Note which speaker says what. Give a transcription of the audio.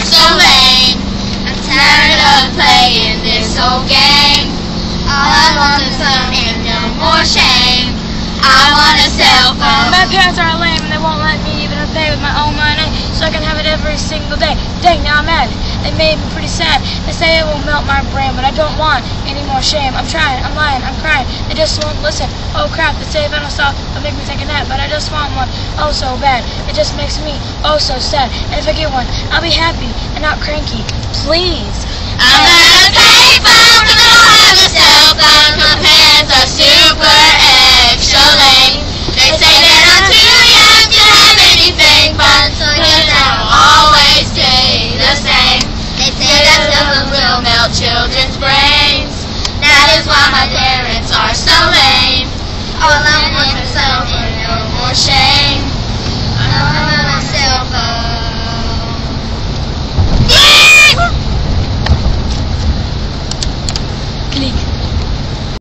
Speaker 1: so lame. I'm tired of playing this old game. All I want is some and no more shame. I want a cell phone.
Speaker 2: My parents are lame and they won't let me even pay with my own money so I can have it every single day. Dang, now I'm mad. It made me pretty sad. They say it will melt my brain, but I don't want any more shame. I'm trying, I'm lying, I'm crying. They just won't listen. Oh crap, they say if I don't stop, they'll make me take a nap, but I just want one. Oh so bad. It just makes me oh so sad. And if I get one, I'll be happy and not cranky. Please.
Speaker 1: I'm gonna pay phone, but I don't have a cell phone. My parents are super extra lame. They say that I'm too young to have anything fun, so you know I'll always stay the same. They say that cell phone will melt children's brains. That is why my parents are so lame. All I want is cell phone, no more shame.